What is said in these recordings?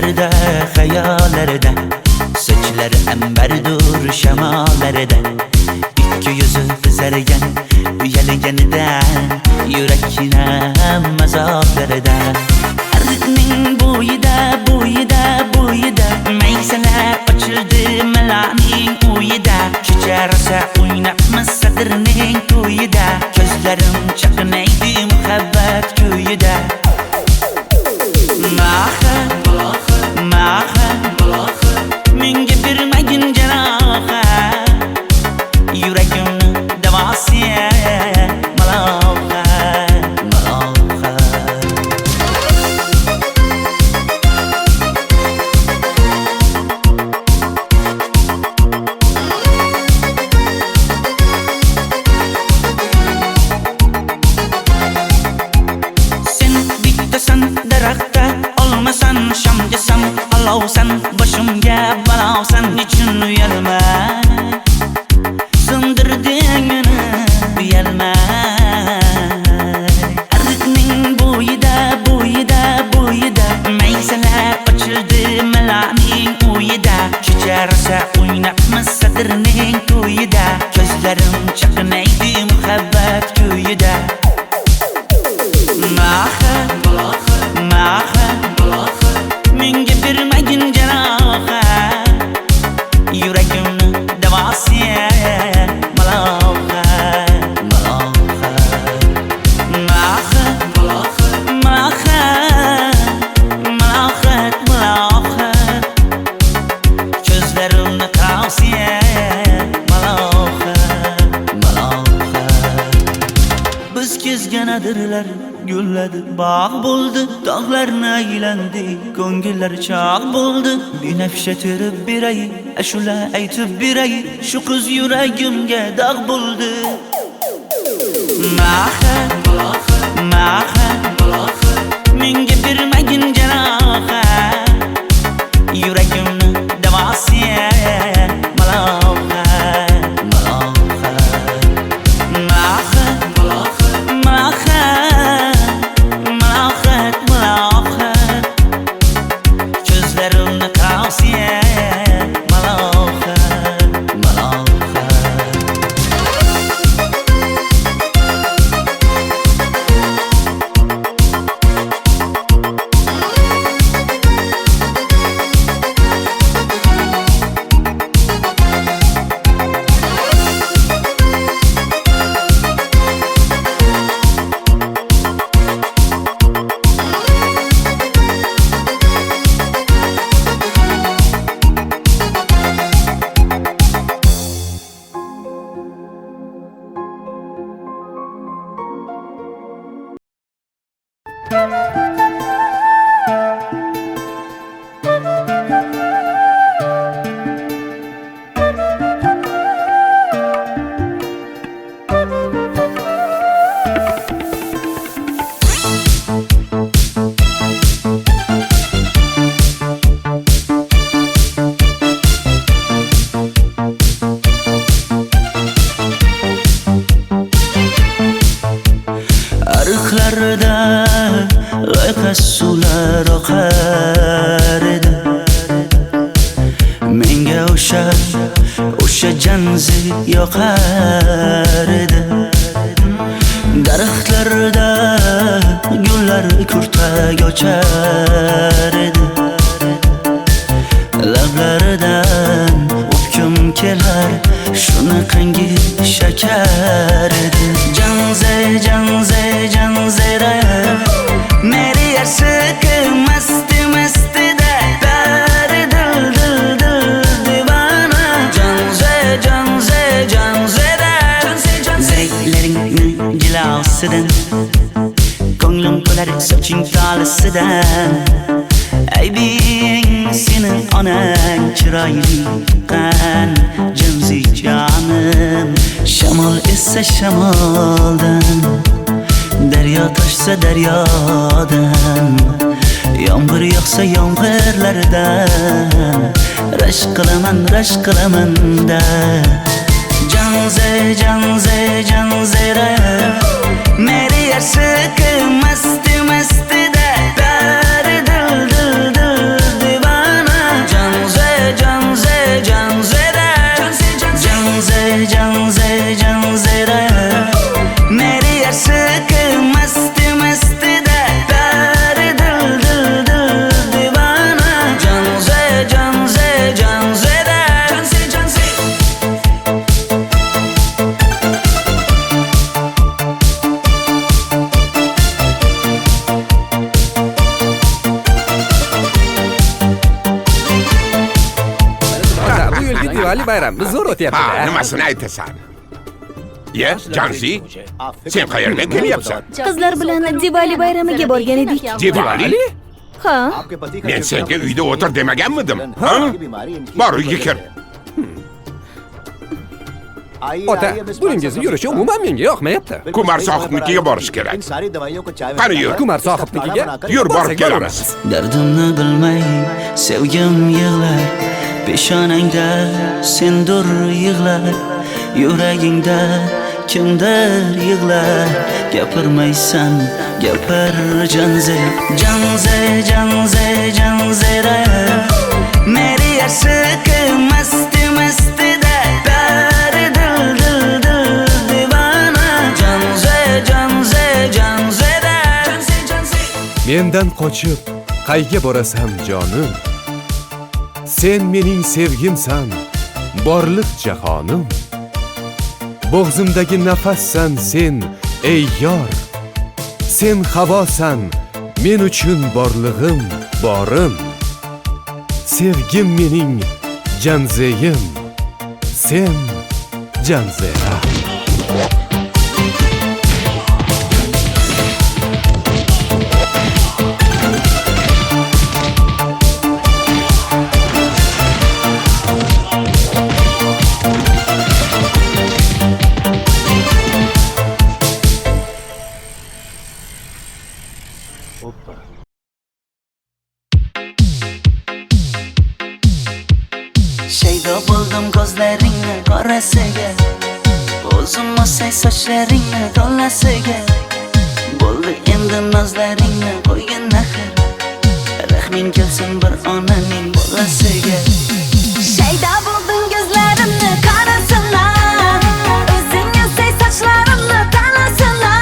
Düşlerde, hayallarda, saçları emberdur şemalarda. İki yüzü kızargan, uyalganidan, yurakina mazoblarda. Arıqning bo'yida, bo'yida, bo'yida, maysalar ochildi malaning uyida. Kecha rosa o'ynabmiz sadirning to'yida, ko'zlarim chaqnaydi muhabbat kuyida. Maha, maha, menga bermagin janoha, yuragimni davosi maloha, maloha. Sen bittasan daraxtda, olmasan shamgasan, olovsan boshimga balosan. Nechun uyalma, sindirding meni uyalma. Arıqning bo'yida, bo'yida, bo'yida, maysalar ochildi malaning uyida. Kecha rosa o'ynabmiz sadirning to'yida, ko'zlarim chaqnaydi muhabbat kuyida. Maha, maha, menga bermagin janoha, yuragimni davosi maloha, maloha. Maha, maha, malohat, malohat, ko'zlarimni tavsi maloha, maloha. Biz kezgan adirlar gulladi, bog' bo'ldi, tog'larni aylandi, ko'ngillar chog' bo'ldi. Binafsha terib beray, ashula aytib beray, shu qiz yuragimga dog' bo'ldi. Maha, maha, menga bermagin janoha, yuragimni davosi maloha, maloha. Maha, maha, malohat, malohat, ko'zlarimni tavsi maloha, maloha. Arıqlarda loyqa suvlar oqar edi, menga o'sha janzi yoqar edi. Daraxtlarda gullar kurtak ochar edi, lablaridan o'pkim kelar, shunaqangi shakar edi. Janze, janze, janzera, meri yarsiqi masti mastida, bari dil dil dil divana. Janze, janze, janzera, zeylaringni jilosidan, ko'nglim to'lar soching tolisidan. Aybing sening onang chiroyli qan, janzi jonim. Shamol essa shamoldan, daryo toshsa daryodan, yomg'ir yog'sa yomg'irlardan, rashk qilaman da. Janze, janze, janzera, meri yarsiqi masti mastida, bari dil dil dil Diwali bayramimiz zo'r Ha, o'tyapti-da. nimasini aytasan? Ye, Janzi, sen qayerdan kelyapsan? Qizlar bilan Diwali bayramiga borgan edik. Diwali? Ha, Men senga uyda o'tir demaganmidim? Ha? Bor, uyga kir. Ota, buningizni yurishi umuman menga yoqmayapti. Kumar sohibnikiga borish kerak. Qani yur. Kumar sohibnikiga Yur, borib borsak kelamiz. Dardimni bilmay sevgim yig'lar, peshonangda sendur yig'lar, yuragingda kimdir yig'lar. Gapirmaysan, gapir Janze, Janze, Janze, Janzera. Meri aşık masti masti da pari dil dil dil divana. Janze, Janze, Janzera. Janze, Janze. Mendan qochib qayga borasan jonim? Sen mening sevgimsan, borliq jahonim. Bo'g'zimdagi nafassan sen, ey yor. Sen havosan, men uchun borlig'im, borim. Sevgim mening Janzeyim, sen Janzera. Shaydo bo'ldim ko'zlaringni qorasiga, o'zim o'say sochlaringni to'lasiga. Bo'ldi endi nozlaringni qo'ygan naxir, rahming kelsin bir onaning bolasiga. shayda bo'lding ko'zlarimni qarasana, o'zing yasay sochlarimni tanasana.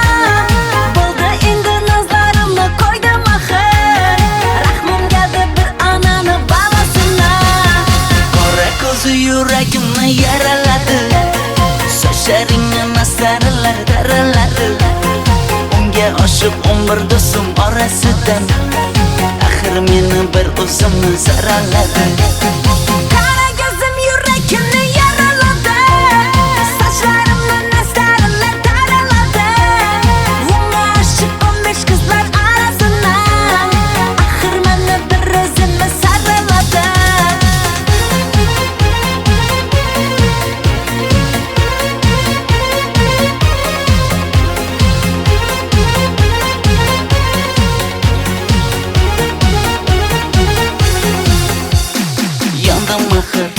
Bo'ldi endi nazlarimni qo'ydim axir, rahmim keldi bir onani bolasina. Qora ko'zi yuragimni yaraladi, sochlaringni mastarlar daraladi. Unga oshiq 11 do'stim orasidan, axir meni bir o'zimni zaraladi. Qara ko'zim yuragimni yaraladi, sochlarimni nastarlar taraladi. Unga oshiq 15 qizlar arasina, axir meni bir o'zimni saraladi. Yandım axir,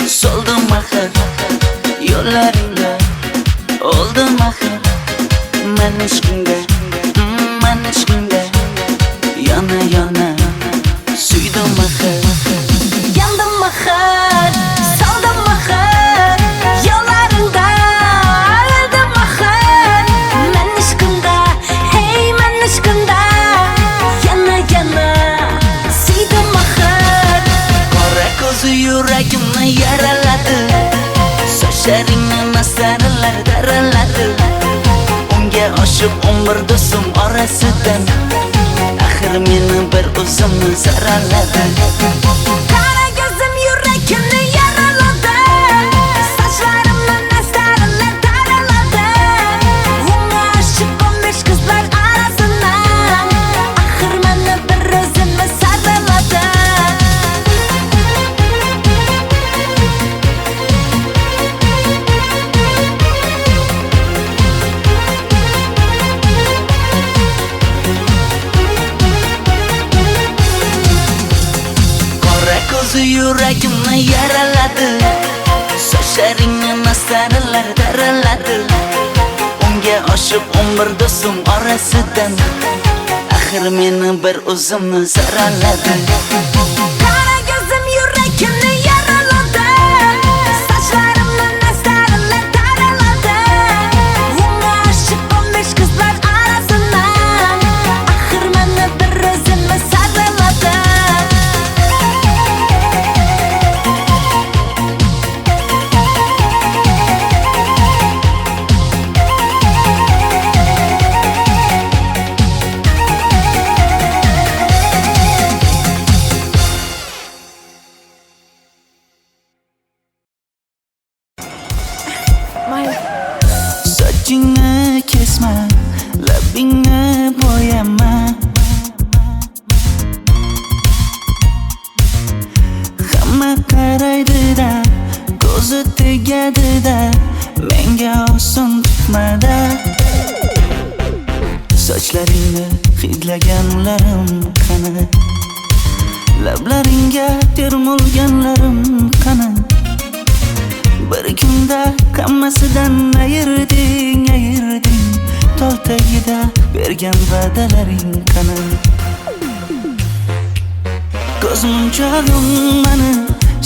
soldim axir, yo'llaringda oldim axir. Men ishqingda, men ishqingda yana yana suydim axir. Yandım axir, soldim axir, yo'llaringda oldim axir. Men ishqimda, hey men ishqimda yana yana suydim axir. Qora ko'zi yuragimni yaraladi, sochlaringni mastarlar daraladi. Unga oshiq 11 do'stim orasidan, axir meni bir o'zimni zaraladi. Qara ko'zim yuragimni yaraladi, sochlarimni nastarlar taraladi. Unga oshiq 15 qizlar arasina, axir meni bir o'zimni saraladi. Qora ko'zi yuragimni yaraladi, sochlaringni mastarlar daraladi. Unga oshiq 11 do'stim orasidan, axir meni bir o'zimni zaraladi. Qara ko'zim yuragimni yaraladi, sochlarimni nastarlar taraladi. Unga oshiq 15 qizlar arasina, axir meni bir o'zimni saraladi. Sochlaringni hidlaganlarim qani? Lablaringga termulganlarim qani? Bir kunda hammasidan ayırding Tol tagida bergan va'dalaring qani? Ko'zmunchog'im mani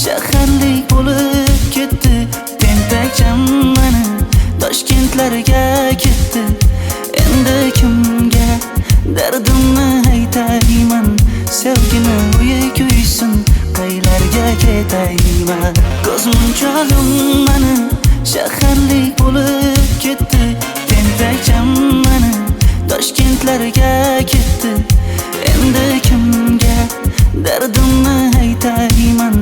shaharlik bo'lib ketdi. Tentakcham mani Toshkentlarga ketdi. Endi kimga dardimni aytayman? Sevgini uyi kuysin, qaylarga ketayman? Ko'zmunchog'im mani shaharlik bo'lib ketdi. Tentakcham mani Toshkentlarga ketdi. Endi kimga dardimni aytayman?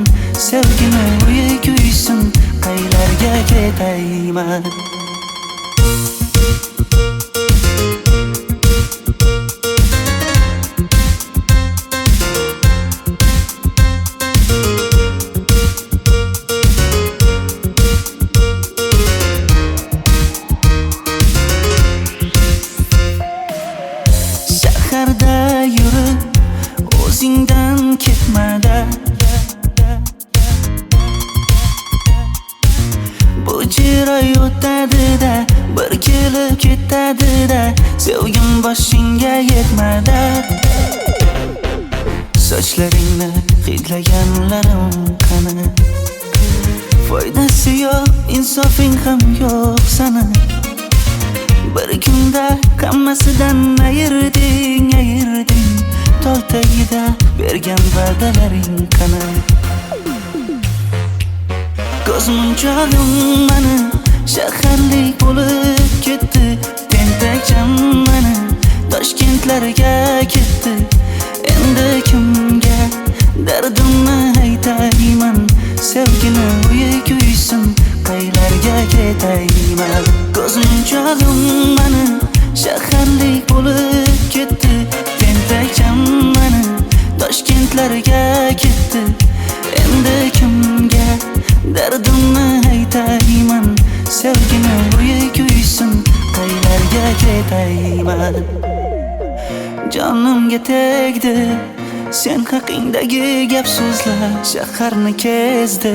Sevgini uyi kuysin, qaylarga ketayman? Shaharda yurib o'zingdan ketmada, bu jiroy o'tadi-da, bir kelib ketadi-da, sevgim boshingga yetmada. Sochlaringni hidlaganlarim qani? Foydasi yo'q, insofing ham yo'q sana. Bir kunda hammasidan ayırding Tol tagida bergan va'dalaring qani? Ko'zmunchog'im mani shaharlik bo'lib ketdi. Tentakcham mani Toshkentlarga ketdi. Endi kimga dardimni aytayman? Sevgini uyi kuysin, qaylarga ketayman? Ko'zmunchog'im mani shaharlik bo'lib ketdi. Tentakcham mani Toshkentlarga ketdi. Endi kimga dardimni aytayman? Sevgini uyi kuysin, qaylarga ketayman? Jonimga tegdi sen haqingdagi gap so'zlar, shaharni kezdi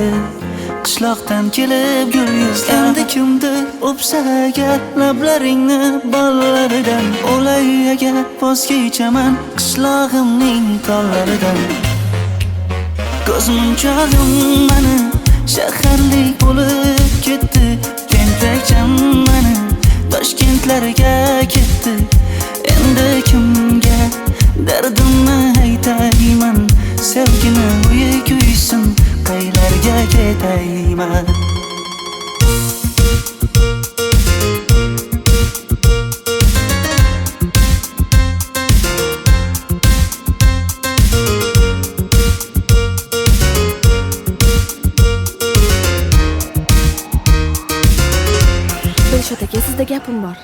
qishloqdan kelib gul yuzlar. Endi kimdir o'psa agar lablaringni bollaridan, o'lay agar voz kechaman qishlog'imning tollaridan. Ko'zmunchog'im mani shaharlik bo'lib ketdi. Tentakcham mani Toshkentlarga ketdi. Endi kimga dardimni aytayman? Sevgini uyi kuysin, qaylarga ketayman? Dilshod aka, sizda gapim bor.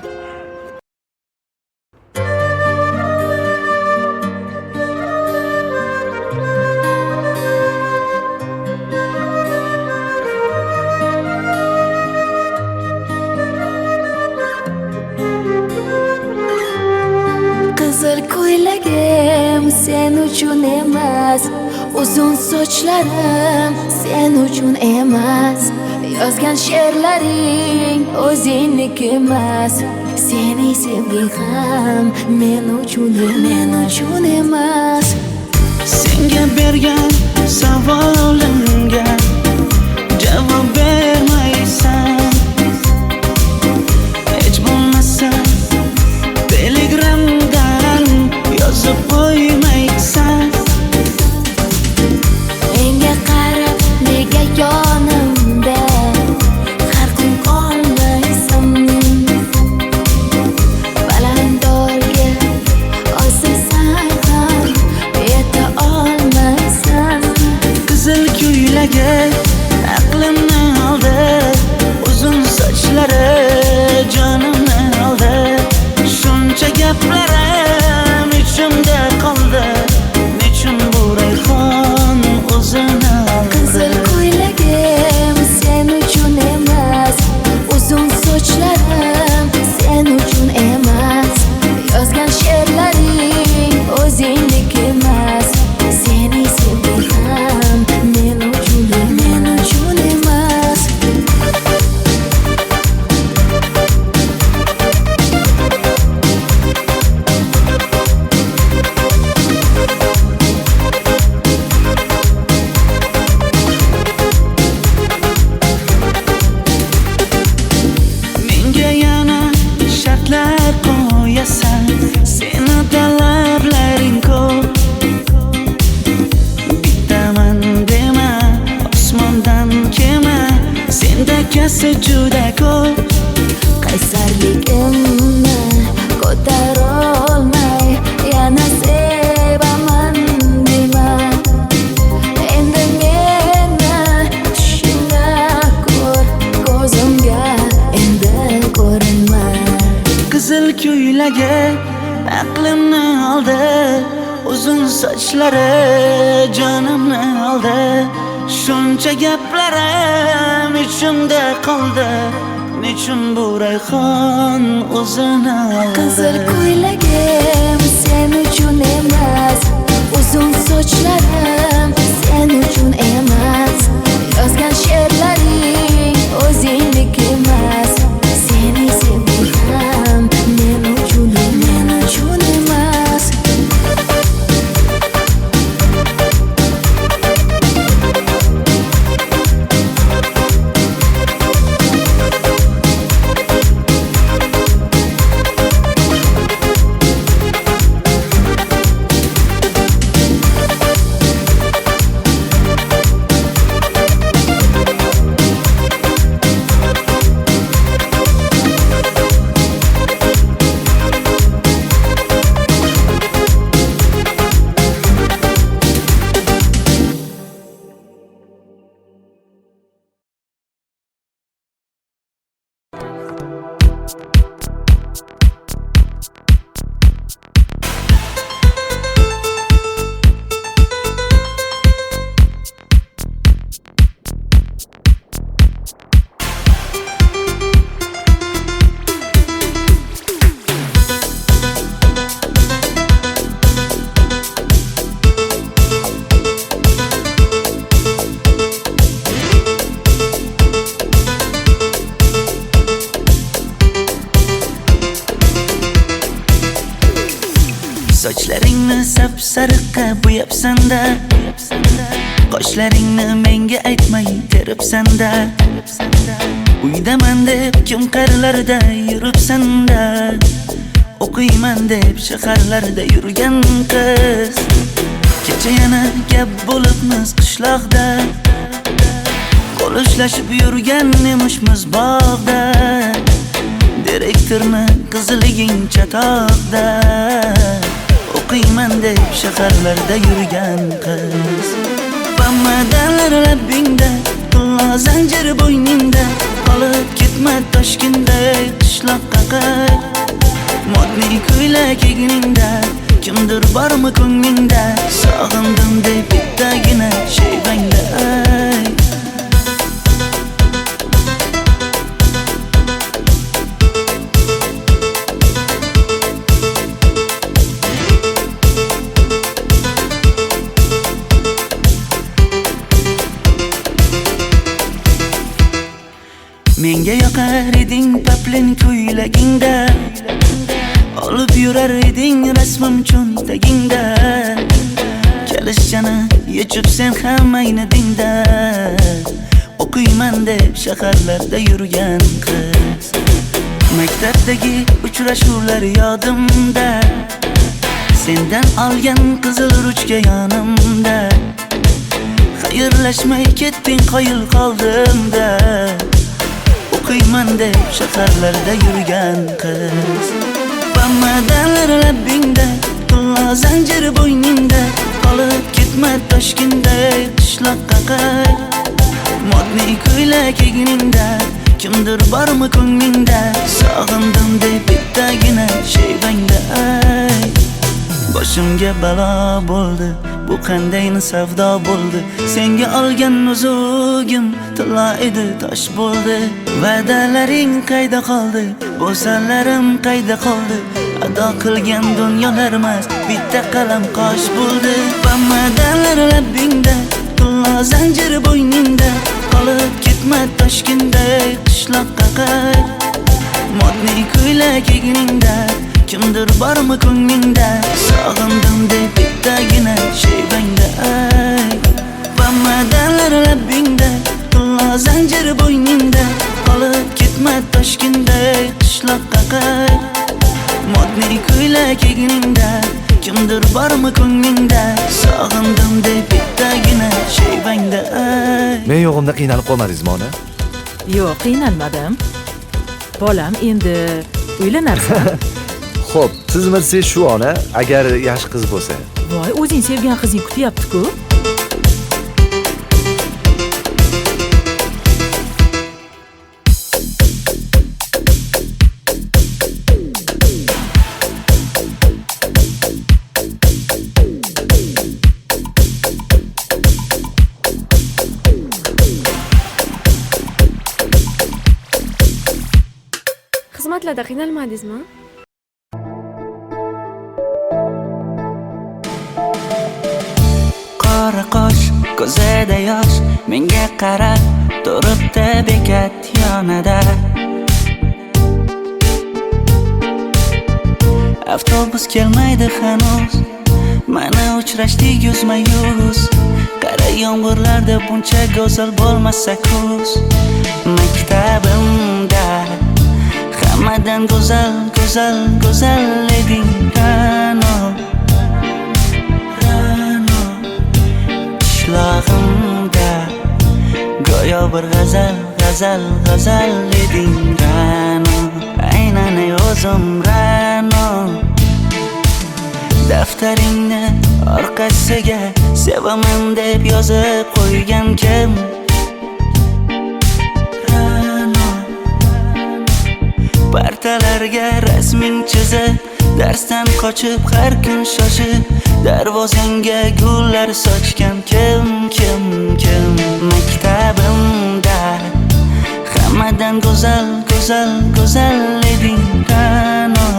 Qizil ko'ylagim sen uchun emas, uzun sochlarim sen uchun emas, yozgan she'rlaring o'zingniki emas, sening sevging ham men uchun emas. Senga bergan savolimga javob bermaysan. Hech bo'lmasa Telegramdan yozib qo'ymaysan. Menga qarab nega yonimda har kun qolmaysan? Balandorga osilsang ham yeta olmaysan. Qizil ko'ylagi aqlimni oldi. esa juda ko'p. qaysarligimni ko'tarolmay yana sevaman dema. Endi meni tushingda ko'r, ko'zimga endi ko'rinma. Qizil ko'ylagi aqlimni oldi, uzun sochlari jonimni oldi. Shuncha gaplarim ichimda qoldi, nechun bu rayhon o'zini oldi. Qizil ko'ylagim sen uchun emas, uzun sochlarim sen uchun emas. Yozgan she'rlaring o'zingdek emas. Seni sevdim men uchun emas. Sochlaringni sap-sariqqa bo'yabsan-da, qoshlaringni menga aytmay teribsan-da. Uydaman deb kim qarlarda yuribsan-da, o'qiyman deb shaharlarda yurgan qiz. Kecha yana gap bo'libmiz qishloqda, qo'l ushlashib yurgan emishmiz bog'da. Direktorni qiziliging chatoqda, o'qiyman deb shaharlarda yurgan qiz. Bamadanlar labbingda, tilla zanjir bo'yningda, qolib ketma Toshkentda qishloqqa qayt. Modniy ko'ylak egningda, kimdir bormi ko'nglingda, sog'indim deb bittagina shevangda ayt. Menga yoqar eding paplin ko'ylagingda, olib yurar eding rasmim cho'ntagingda. Kalishchani yechib sen ham aynadingda, o'qiyman deb shaharlarda yurgan qiz. Maktabdagi uchrashuvlar yodimda, sendan olgan qizil ruchka yonimda. Xayrlashmay ketding qoyil qoldimda, o'qiyman deb shaharlarda yurgan qiz. Bamadanlar labbingda, tilla zanjir bo'yningda, qolib ketma Toshkentda qishloqqa qayt. Modniy ko'ylak egningda, kimdir bormi ko'nglingda, sog'indim deb bittagina shevangda ayt. Boshimga balo bo'ldi, bu qanday savdo bo'ldi. Senga olgan nuzugim tilla edi, tosh bo'ldi. Va'dalaring qayda qoldi, bo'salarim qayda qoldi. Ado qilgan dunyolar emas, bitta qalam qosh bo'ldi. Bamadanlar labbingda, tilla zanjir bo'yningda, qolib ketma Toshkentda qishloqqa qayt. Modniy ko'ylak egningda, kimdir bormi ko'nglingda, sog'indim deb bittagina shevangda ayt. Bamadanlar labbingda, tilla zanjir bo'yningda, qolib ketma Toshkentda qishloqqa qayt. Modniy ko'ylak egningda, kimdir bormi ko'nglingda, sog'indim deb bittagina shevangda ayt. Men yo'g'imda qiynalib qolmadingizmi ona? Yo'q, qiynalmadim. Bolam, endi uylanarsan. Xo'p, siz shu ona agar yaxshi qiz bo'lsa. Voy, o'zing sevgan qizing kutyapti-ku. Xizmatlarda qiynalmadingizmi? Qora qosh, ko'zida yosh, menga qarab turibdi bekat yonida. Avtobus kelmaydi hanuz, mana uchrashdik yuzma-yuz. Qara yomg'irlarda buncha go'zal bo'lmasa kuz. Maktabimda hammadan go'zal, go'zal, go'zal eding Ra'no. Qishlog'imda go'yo bir g'azal, g'azal, g'azal eding Ra'no. Aynan o'zim Ra'no. Daftaringni orqasiga sevaman deb yozib qo'ygan kim? Partalarga rasming chizib, darsdan qochib har kun shoshib, darvozangga gullar sochgan kim? Maktabimda hammadan go'zal, go'zal, go'zal eding Ra'no.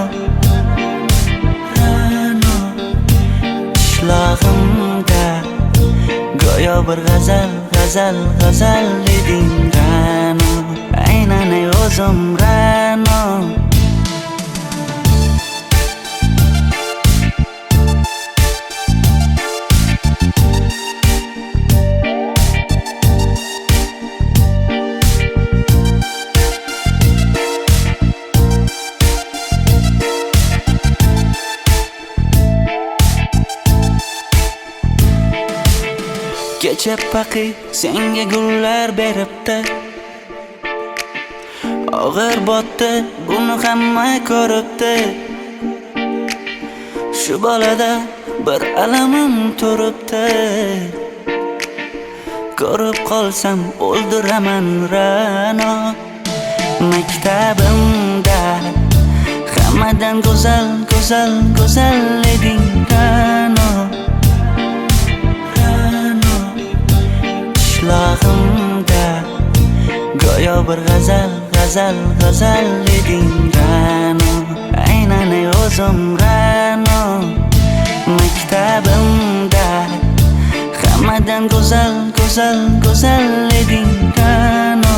Qishlog'imda go'yo bir g'azal, g'azal, g'azal eding Ra'no. Aynan o'zim Ra'no. Kecha paqi senga gullar beribdi, og'ir botdi, buni hamma ko'ribdi. Shu bolada bir alamim turibdi, ko'rib qolsam o'ldiraman Ra'no. Maktabimda hammadan go'zal, go'zal, go'zal eding Ra'no. Qishlog'imda go'yo bir g'azal, g'azal, g'azal eding Ra'no. Aynan o'zim Ra'no. Maktabimda hammadan go'zal, go'zal, go'zal eding Ra'no.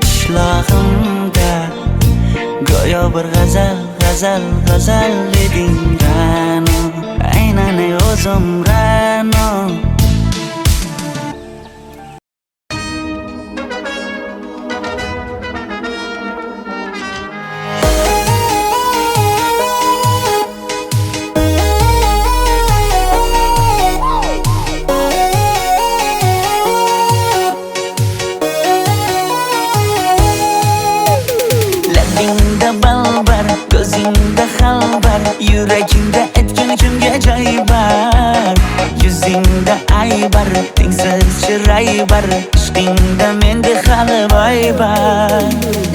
Qishlog'imda go'yo bir g'azal, g'azal, g'azal eding Ra'no. Aynan o'zim Ra'no. Labingda balbar, ko'zingda xalbar, yuragingda etgan kimga joy bar. Yuzingda aybar, tengsiz chiray bar, ishqingda menda hali boy bar.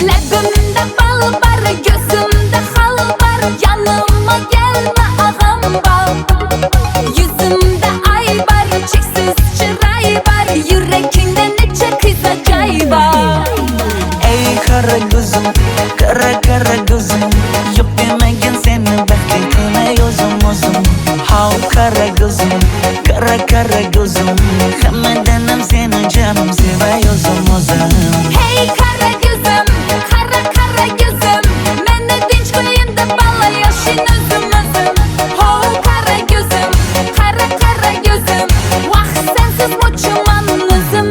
Labimda balbar, ko'zimda xalbar, yanıma gelme ağam bal. Yuzimda aybar, cheksiz chiray bar, yuragingda necha qiza joy bar. Ey qara ko'zim, qara qara ko'zim, yo'q demagan seni baxtli qilay o'zim. Hav qara ko'zim, qara qara ko'zim, hammadan ham seni jonim sevay o'zim. Hey qara ko'zim, qara qara ko'zim, meni tinch qo'yinda balla yoshing o'zim. Hav qara ko'zim, qara qara ko'zim, vaqt sensiz mo'chiman o'zim.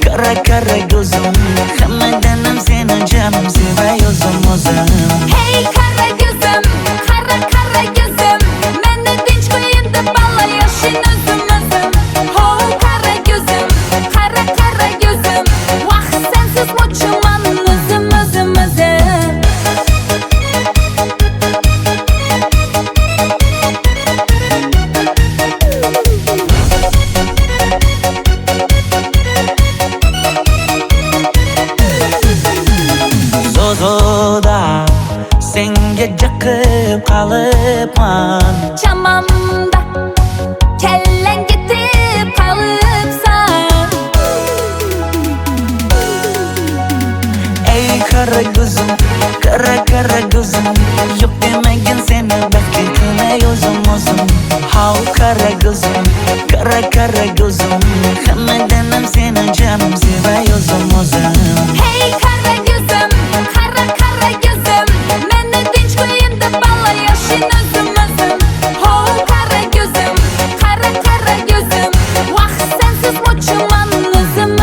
Kara kara gözüm Hammadanam seni canım sevay o'zim Hey kara gözüm, kara kara gözüm Meni tinch qo'yin deb balla yashin o'zim Ho kara gözüm, kara kara gözüm Vaqt sensiz mo'chiman o'zim Zozoda senga jiqib qolibman Chamamda kellang ketib qolibsan Ey kara gözüm kara kara gözüm Yok demagin seni baxtli qilay o'zim How kara gözüm kara gözüm Hammadanam seni canım sevay o'zim Hey kara gözüm, kara kara gözüm Meni tinch qo'yin deb balla yashin o'zim Ho kara gözüm, kara kara gözüm Vaqt sensiz mo'chiman o'zim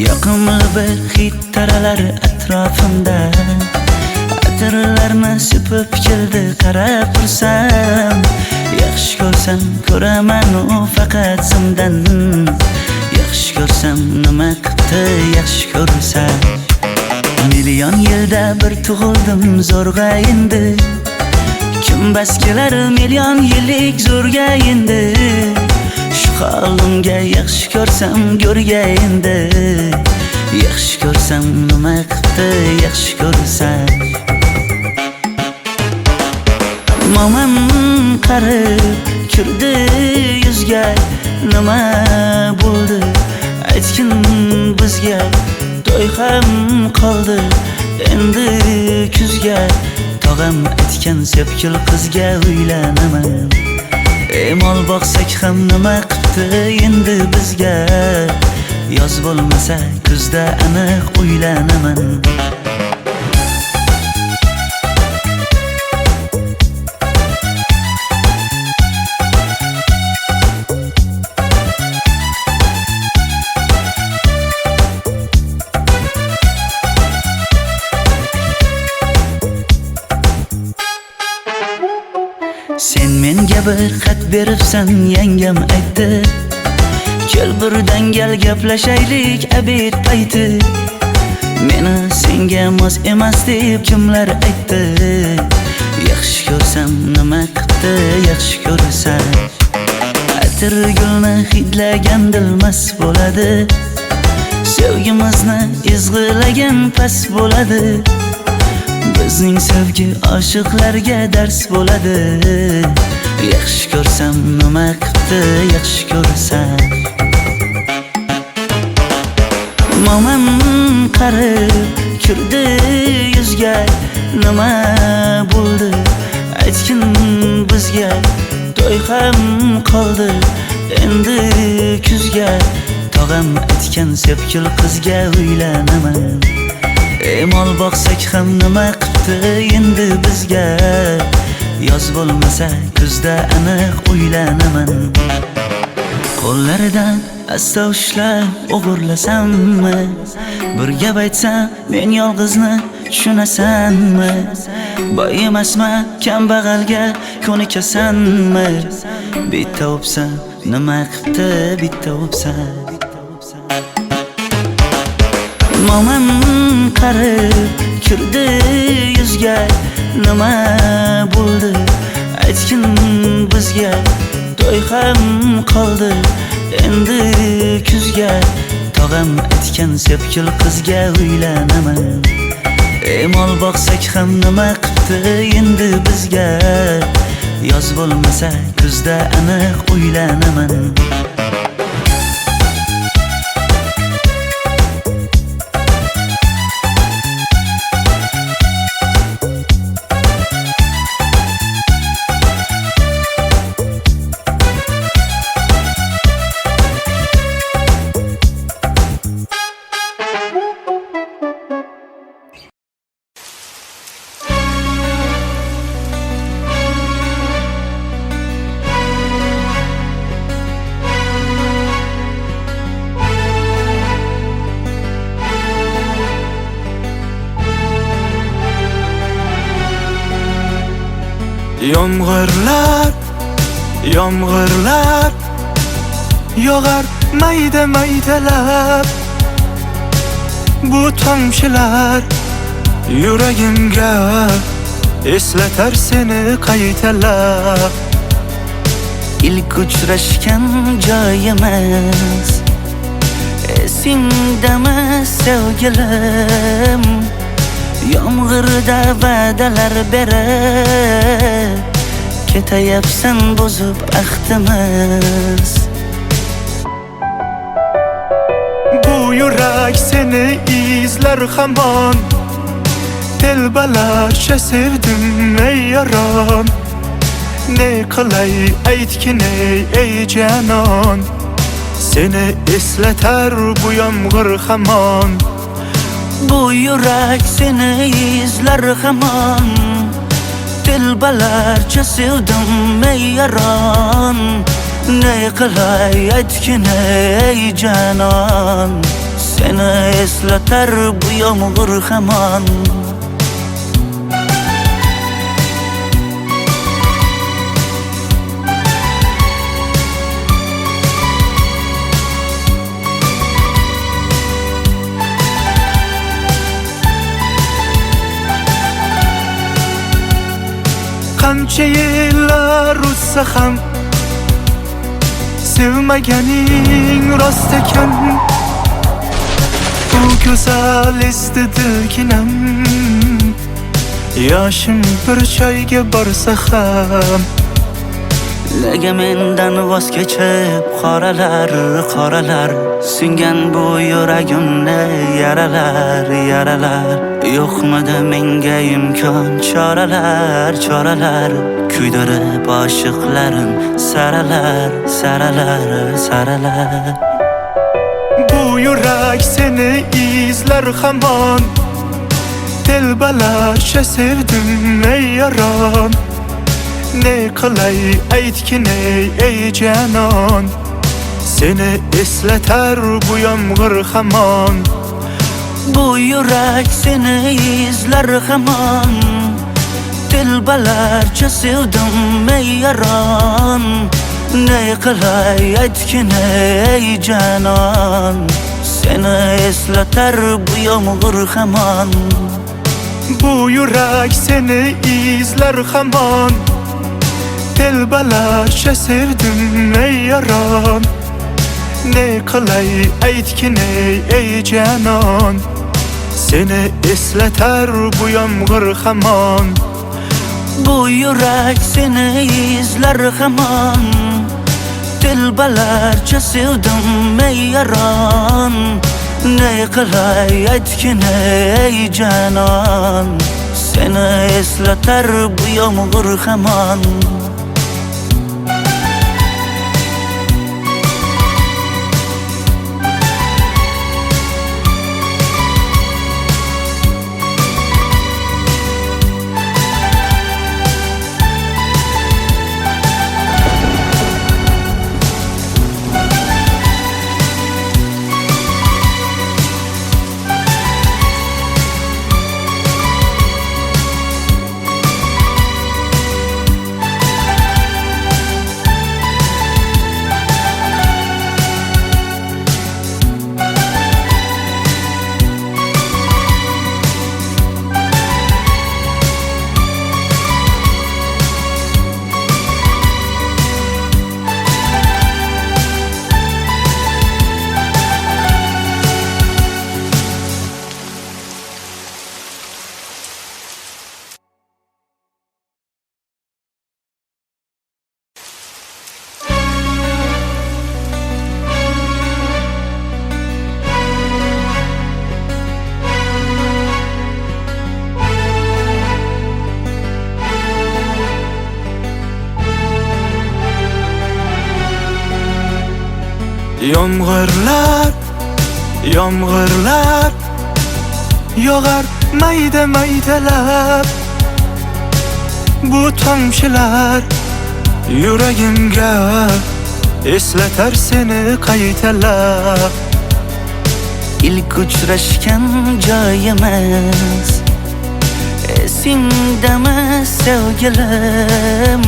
Yoqimli bir hid taralar atrofimda Atirlarni sepib keldi qarab tursam Yaxshi ko'rsam ko'raman u faqat simdan Yaxshi ko'rsam nima qildi yaxshi ko'rsam Million yilda bir tug'ildim zo'rg'a endi Kim bas kelar million yillik zo'rga endi Shu holimga yaxshi ko'rsam go'rga endi Yaxshi ko'rsam nima qildi yaxshi ko'rsam Momam qarib kirdi yuzga Nima bo'ldi aytgin bizga To'y ham qoldi endi kuzga Tog'am aytgan sepkil qizga uylanaman Mol boqsak ham nima qildi endi bizga Yoz bo'lmasa kuzda aniq uylanaman Sen menga bir xat beribsan yangam aytdi Kel birdan gal gaplashaylik abid payti Meni senga mos emas deb kimlar aytdi Yaxshi ko'rsam nima qildi yaxshi ko'rsam Atir gulni hidlagan dilmas bo'ladi Sevgimizni izg'ilagan pas bo'ladi Bizning sevgi oshiqlarga dars bo'ladi Yaxshi ko'rsam nima qildi yaxshi ko'rsam Momam qarib kirdi yuzga Nima bo'ldi aytgin bizga To'y ham qoldi endi kuzga Tog'am aytgan sepkil qizga uylanaman Mol boqsak ham nima qildi endi bizga Yoz bo'lmasa kuzda aniq uylanaman Qo'llaridan asta ushlab o'g'irlasammi Bir gap aytsam men yolg'izni tushunasanmi Boy emasman kambag'alga ko'nikasanmi Bitta o'psam nima qildi bitta o'psam Mo'min qarib kirdi yuzga, nima bo'ldi aytgin bizga. To'y ham qoldi endi kuzga, tog'am aytgan sepkil qizga uylanaman. Mol boqsak ham nima qipti endi bizga, yoz bo'lmasa kuzda aniq uylanaman. Yomg'irlar, yomg'irlar yog'ar mayda maydalab. Bu tomchilar yuragimga eslatar seni qaytalab. İlk uchrashgan joyimiz esingdami sevgilim? Yomg'irda va'dalar berib ketayapsan bozib ahdimiz. Bu yurak seni izler hamon, telbalarcha sevdim ey yaron. Ne qilay aytgin ey canon, seni eslatar bu yomg'ir hamon. Bu yurak seni izler hamon, telbalarcha sevdim ey yaron. Ne qilay aytgin ey canon, seni eslatar bu yomg'ir hamon. Qancha yillar o'tsa ham sevmaganing rost ekan. Bu go'zal esdi dilginam, yoshim bir joyga borsa ham. Nega mendan voz kechib qoralar, qoralar singan bu yuragimni yaralar, yaralar. Yo'qmidi menga imkon choralar, choralar kuydirib oshiqlarim saralar, saralar, saralar. Bu yurak seni izler hamon, telbalarcha sevdim ey yaron. Ne qilay aytgin ey canon, seni eslatar bu yomg'ir hamon. Bu yurak seni izler hamon, telbalarcha sevdim ey yaron. Ne qilay aytgin ey canon, seni eslatar bu yomg'ir hamon. Bu yurak seni izler hamon, telbalarcha sevdim ey yaron. Ne qilay aytgin ey canon, seni eslatar bu yomg'ir hamon. Bu yurak seni izler hamon, telbalarcha sevdim ey yaron. Ne qilay aytgin ey canon, seni eslatar bu yomg'ir hamon. Yomg'irlar, yomg'irlar yog'ar mayda maydalab. Bu tomchilar yuragimga eslatar seni qaytalab. İlk uçraşgan joyimiz esingdami sevgilim?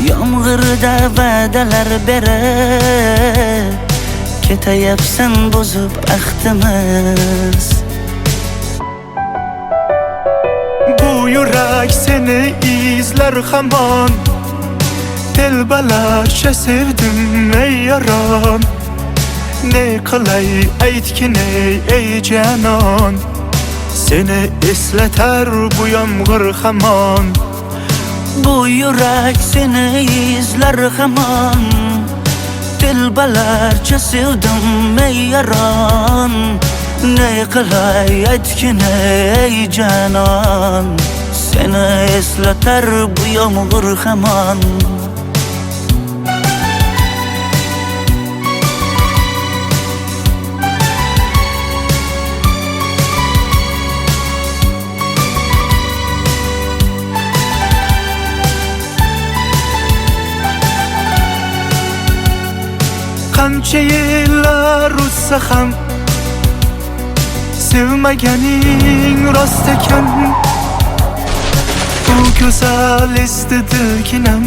Yomg'irda va'dalar berib ketayapsan bozib ahdimiz. Bu yurak seni izler hamon. Telbalarcha sevdim ey yaron. Ne qilay aytgin ey canon. Seni eslatar bu yomg'ir hamon. Bu yurak seni izler hamon. Telbalarcha sevdim ey yaron. Ne qilay aytgin ey canon. Seni eslatar bu yomg'ir hamon. Qancha yillar o'tsa ham sevmaganing rost ekan. Bu go'zal esdi dilginam.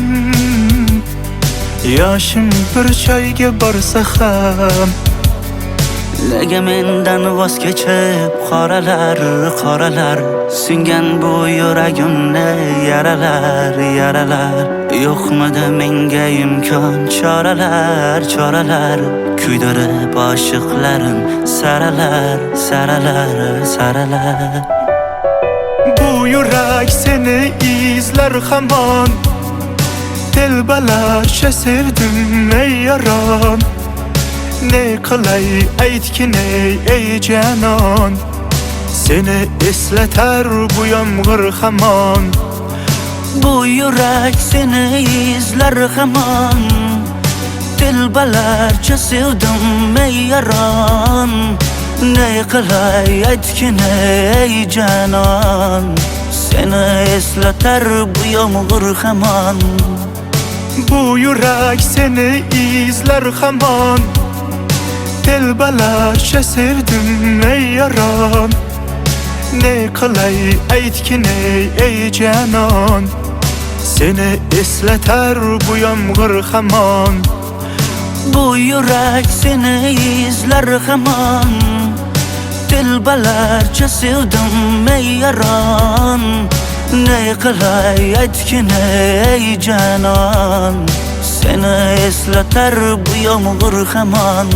Yoshim bir joyga borsa ham Nega mendan voz kechib qoralar, qoralar singan bu yuragimni yaralar, yaralar. Yo'qmidi menga imkon choralar, choralar kuydirib oshiqlarim saralar, saralar, saralar. Bu yurak seni izler hamon. Telbalarcha sevdim ey yaron. Ne qilay aytgin ey canon. Seni eslatar bu yomg'ir hamon. Bu yurak seni izler hamon. Telbalarcha sevdim ey yaron. Ne qilay aytgin ey canon. Seni eslatar bu yomg'ir hamon. Bu yurak seni izler hamon. Telbalarcha sevdim ey yaron. Ne qilay aytgin ey canon. Seni eslatar bu yomg'ir hamon. Bu yurak seni izler hamon. Telbalarcha sevdim ey yaron. Ne qilay aytgin ey canon. Seni eslatar bu yomg'ir hamon.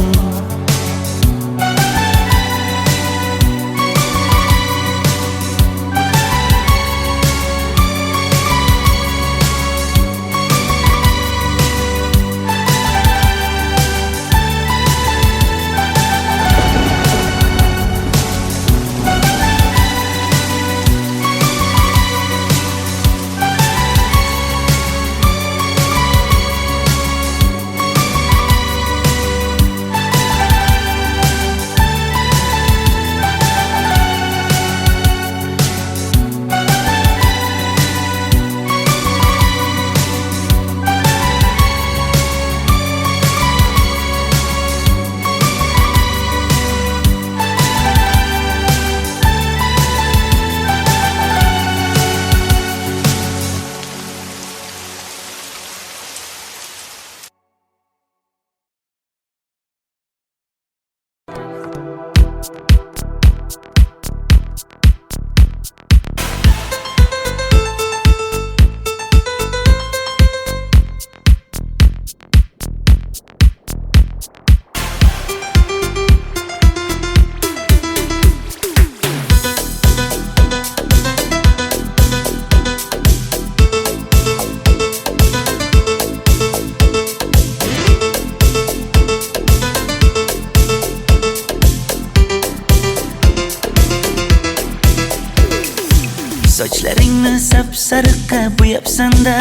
Sochlaringni sapsariqqa bo'yabsan-da,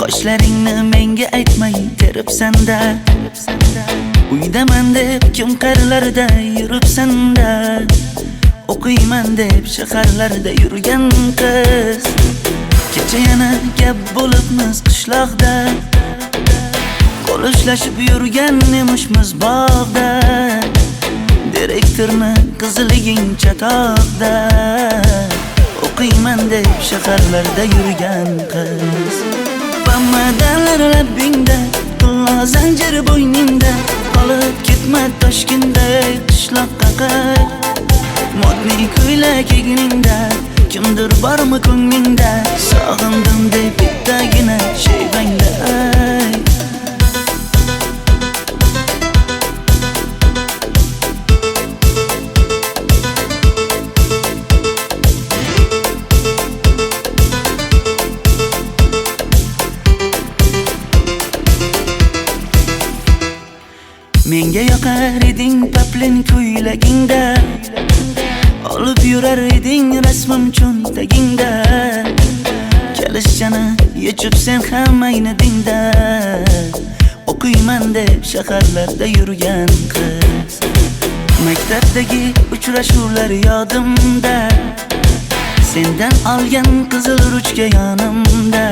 qoshlaringni menga aytmay teribsan-da. Uydaman deb kim qirlarda yuribsan-da, o'qiyman deb shaharlarda yurgan qiz. Kecha yana gap bo'libmiz qishloqda, qo'l ushlashib yurgan emishmiz bog'da. Direktorni qiziliging chatoqda, o'qiyman deb shaharlarda yurgan qiz. Bamadanlar labbingda, qulla zanjir bo'yningda, qolib ketma Toshkentda qishloqqa qayt. Modniy ko'ylak egningda, kimdir bormi ko'nglingda, sog'indim deb bittagina shevangda ayt. Menga yoqar eding paplin ko'ylagingda, olib yurar eding rasmim cho'ntagingda. Kalishchani yechib sen ham aynadingda, o'qiyman deb shaharlarda yurgan qiz. Maktabdagi uchrashuvlar yodimda, sendan olgan qizil ruchka yonimda.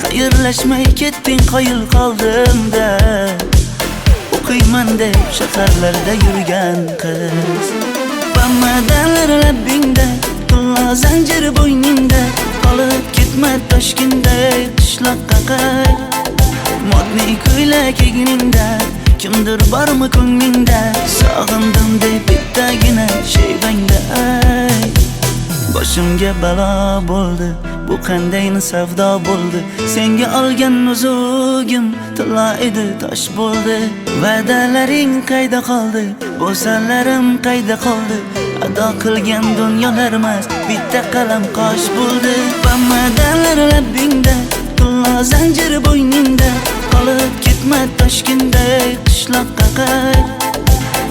Xayrlashmay ketding qoyil qoldimda, o'qiyman deb shaharlarda yurgan qiz. Bamadanlar labbingda, qulla zanjir bo'yningda, qolib ketma Toshkentda qishloqqa qayt. Modniy ko'ylak egningda, kimdir bormi ko'nglingda, sog'indim deb bittagina shevangda ayt. Boshimga balo bo'ldi, bu qanday savdo bo'ldi. Senga olgan nuzugim tilla edi, tosh bo'ldi. Va'dalaring qayda qoldi, bo'salarim qayda qoldi. Ado qilgan dunyolar emas, bitta qalam qosh bo'ldi. Bamadanlar labbingda, qulla zanjir bo'yningda, qolib ketma Toshkentda qishloqqa qayt.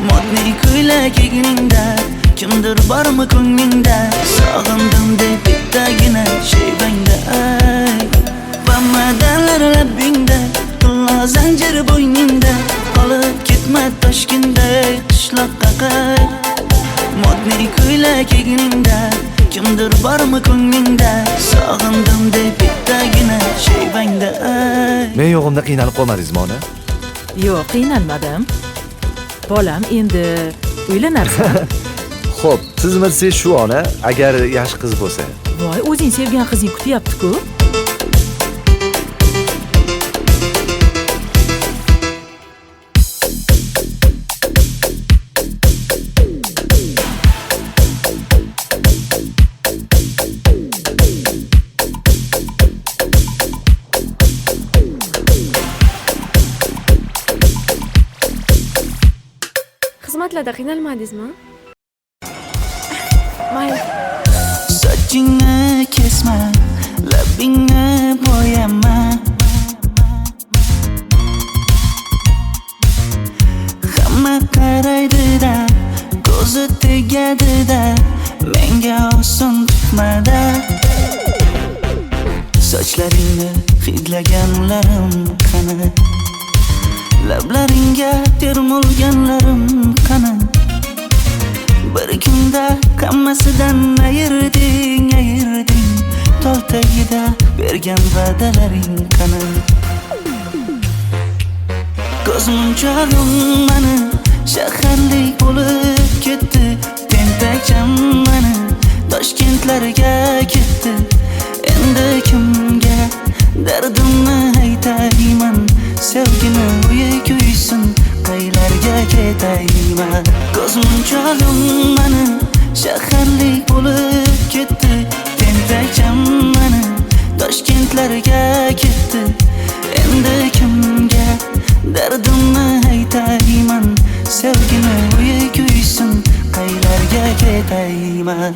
Modniy ko'ylak egningda, kimdir bormi ko'nglingda, sog'indim deb bittagina shevangda ayt. Bamadanlar labbingda, qulla zanjir bo'yningda, qolib ketma Toshkentda qishloqqa qayt. Modniy ko'ylak egningda, kimdir bormi ko'nglingda, sog'indim deb bittagina shevangda ayt. Men yo'g'imda qiynalib qolmadingizmi ona? Yo'q, qiynalmadim. Bolam, endi uylanarsan. Xo'p, siz shu ona, agar yaxshi qiz bo'lsa. Voy, o'zing sevgan qizing kutyapti-ku. Xizmatlarda qiynalmadingizmi? Mayli. Sochingni kesma, labbingni bo'yama. Hamma qaraydi-da, ko'zi tegadi-da, menga oson tutmada. Sochlaringni hidlaganlarim qani, lablaringga termulganlarim qani. Bir kunda hammasidan ayırding, tol tagida bergan va'dalaring qani. Ko'zmunchog'im mani shaharlik bo'lib ketdi, tentakcham mani Toshkentlarga ketdi. Endi kimga dardimni aytayman, sevgini uyi kuysin, qaylarga ketayman. Ko'zmunchog'im mani shaharlik bo'lib ketdi, tentakcham mani Toshkentlarga ketdi. Endi kimga dardimni aytayman, sevgini uyi kuysin, qaylarga ketayman.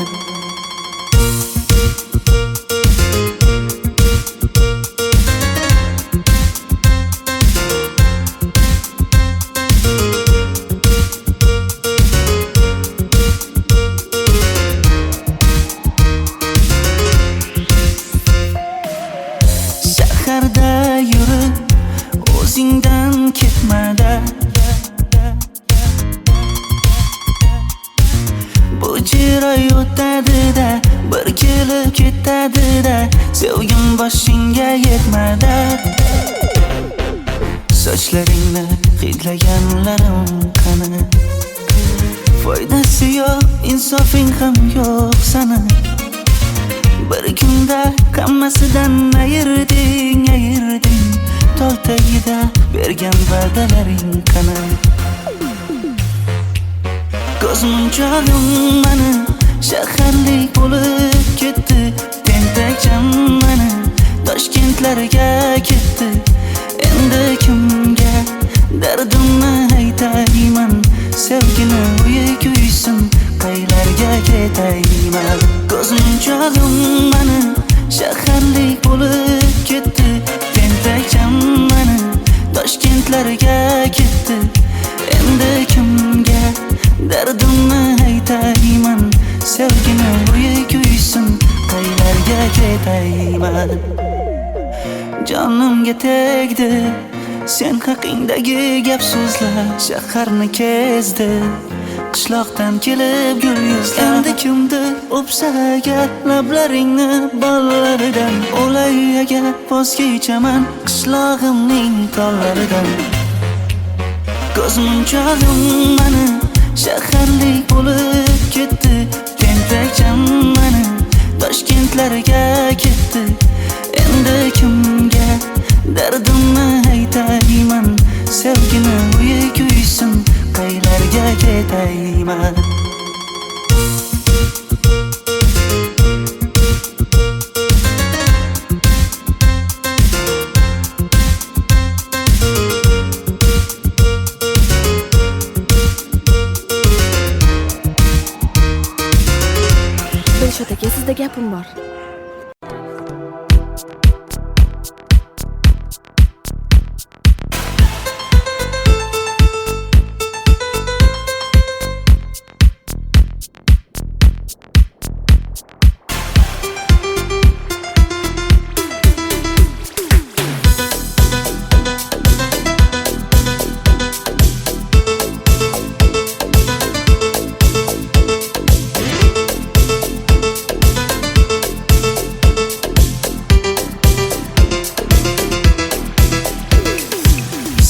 ketadi-da, sevgim boshingga yetmadi. Sochlaringni hidlaganlarim qani, foydasi yo'q, insofing ham yo'q sana. Bir kunda hammasidan ayırding, tol tagida bergan va'dalaring qani. Ko'zmunchog'im mani shaharlik bo'lib ketdi, tentakcham mani Toshkentlarga ketdi. Endi kimga dardimni aytayman, sevgini uyi kuysin, qaylarga ketayman. Ko'zmunchog'im mani shaharlik bo'lib ketdi, tentakcham mani Toshkentlarga ketdi. Endi kimga dardimni aytayman, sevgini uyi kuysin, qaylarga ketayman. Jonimga tegdi sen haqingdagi gap so'zlar, shaharni kezdi qishloqdan kelib gul yuzlar. Endi kimdir o'psa agar lablaringni bollaridan, o'lay agar voz kechaman qishlog'imning tollaridan. Ko'zmunchog'im mani shaharlik bo'lib ketdi, tentakcham mani Toshkentlarga ketdi. Endi kimga dardimni aytayman, sevgini uyi kuysin, qaylarga ketayman. Dilshod aka, sizda gapim bor.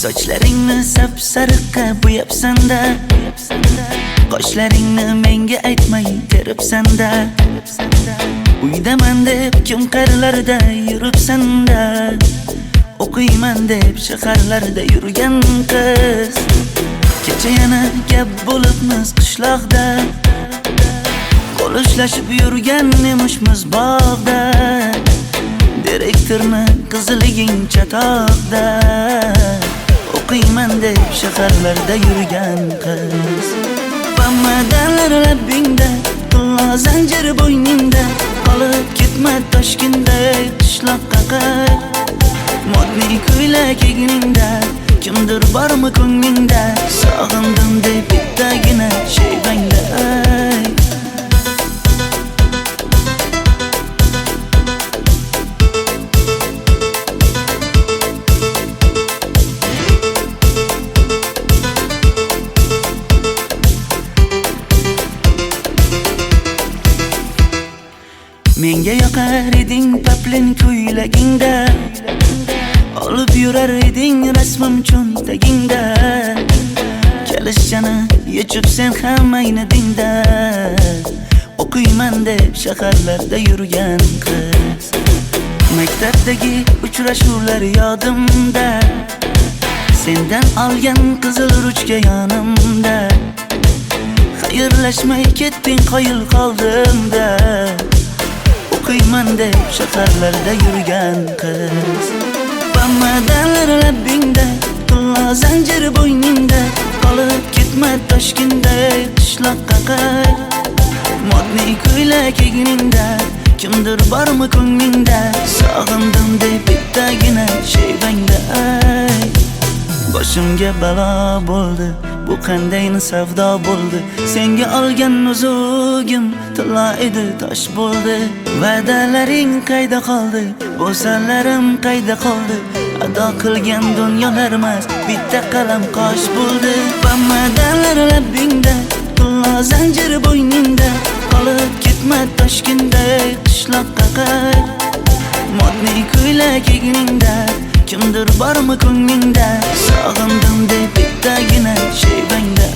Sochlaringni sap-sariqqa bo'yabsan-da, qoshlaringni menga aytmay teribsan-da. Uydaman deb kim qarilarda yuribsan-da, o'qiyman deb shaharlarda yurgan qiz. Kecha yana gap bo'libmiz qishloqda, qo'l ushlashib yurgan emishmiz bog'da. Direktorni qiziliging chatoqda, o'qiyman deb shaharlarda yurgan qiz. Bamadalar labingda, tilla zanjir bo'yningda, qolib ketma Toshkentday qishloqqa qayt. Modniy ko'ylak egningda, kimdir bormi ko'nglingda, sog'indim deb bittagina shevangda ayt. Menga yoqar eding paplin ko'ylagingda, olib yurar eding rasmim cho'ntagingda. Kalishchani yechib sen ham aynadingda, o'qiyman deb shaharlarda yurgan qiz. Maktabdagi uchrashuvlar yodimda, sendan olgan qizil ruchka yonimda. Xayrlashmay ketding, qoyil qoldimda, o'qiyman deb shaharlarda yurgan qiz. Bamadalar labingda, tilla zanjir bo'yningda, qolib ketma Toshkentday qishloqqa qayt. Modniy ko'ylak egningda, kimdir bormi ko'nglingda, sog'indim deb bittagina shevangda ayt. Boshimga balo bo'ldi, bu qanday savdo bo'ldi. Senga olgan nuzugim tilla edi, tosh bo'ldi. Va'dalaring qayda qoldi, bo'salarim qayda qoldi. Ado qilgan dunyolar emas, bitta qalam qosh bo'ldi. Bamadalar labingda, tilla zanjir bo'yningda, qolib ket ketma Toshkentday qishloqqa qayt Modniy ko'ylak egningda kimdir bormi ko'nglingda Sog'indim deb bittagina shevangda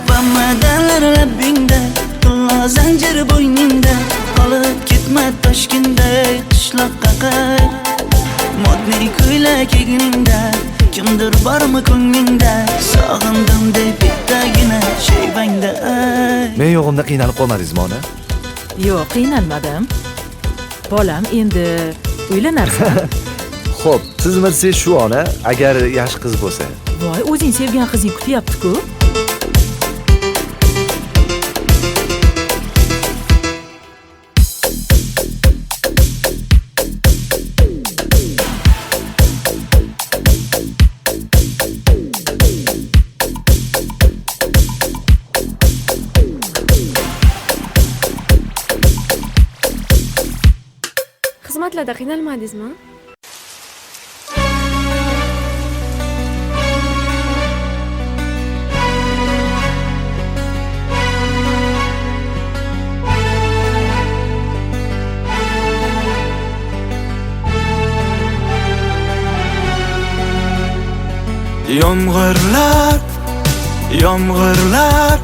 va madalar labbingda Tillo zanjir bo'yningda qolib ketma Toshkentday qishloqqa qayt Modniy ko'ylak egningda kimdir bormi ko'nglingda Sog'indim deb bittagina shevangda Men yo'g'imda qiynalib qolmadingizmi ona? Yo'q, qiynalmadim. Bolam, endi uylanarsan. Xo'p, siz bilsangiz shu ona, agar yaxshi qiz bo'lsa. Voy, o'zing sevgan qizing kutyapti-ku. Xizmatlarda qiynalmadingizmi? Yomg'irlar, yomg'irlar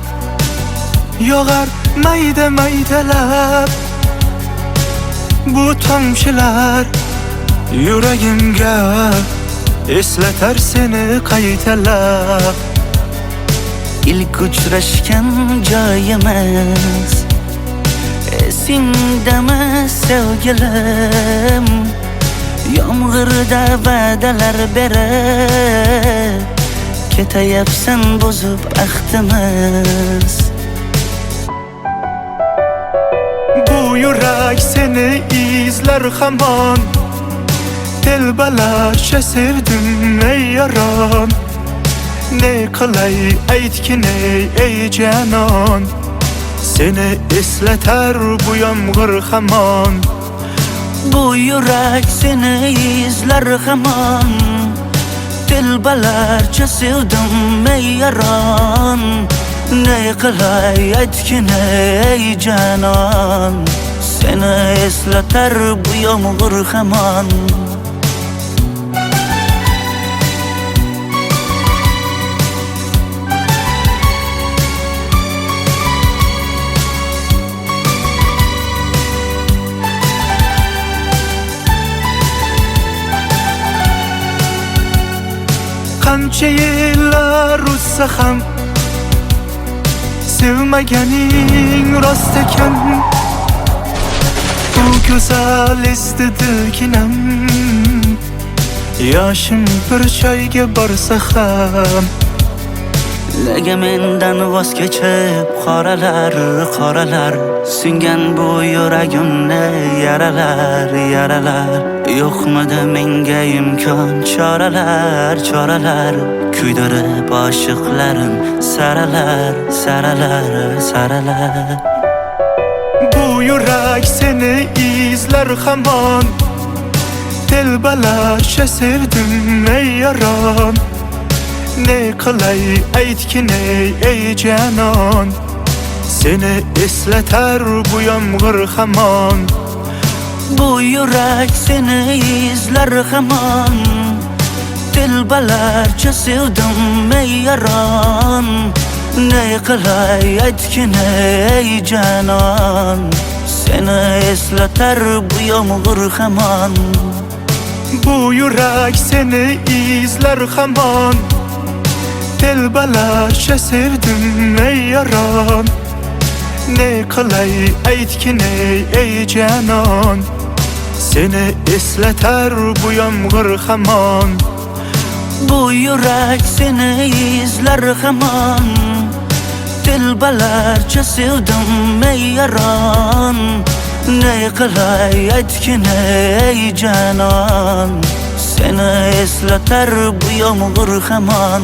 yog'ar mayda maydalab. Bu tomchilar yuragimga eslatar seni qaytalab. İlk uchrashgan joyimiz esingdami sevgilim Yomg'irda va'dalar berib ketayapsan buzib ahdimiz Bu yurak seni izler hamon Telbalarcha sevdim ey yaron Ne qilay aytgin ey canon Seni eslatar bu yomg'ir hamon Bu yurak seni izler hamon Telbalarcha sevdim ey yaron Ne qilay aytgin ey canon Seni eslatar bu yomg'ir hamon Qancha yillar o'tsa ham sevmaganing rost ekan Bu go'zal esdidiginam Yoshim bir joyga borsa ham Nega mendan voz kechib qoralar Singan bu yuragimni yaralar Yo'qmidi menga imkon choralar Kuydirib oshiqlarim saralar Bu yurak seni izler hamon Telbalarcha sevdim ey yaron Ne qilay aytgin ey canon Seni eslatar bu yomg'ir hamon Bu yurak seni izler hamon Telbalarcha sevdim ey yaron Ne qilay aytgin ey canon Seni eslatar bu yomg'ir hamon Bu yurak seni izler hamon Telbalarcha sevdim ey yaron Ne qilay aytgin ey canon Seni eslatar bu yomg'ir hamon Bu yurak seni izler hamon Telbalarcha sevdim ey yaron Ne qilay aytgin ey canon Seni eslatar bu yomg'ir hamon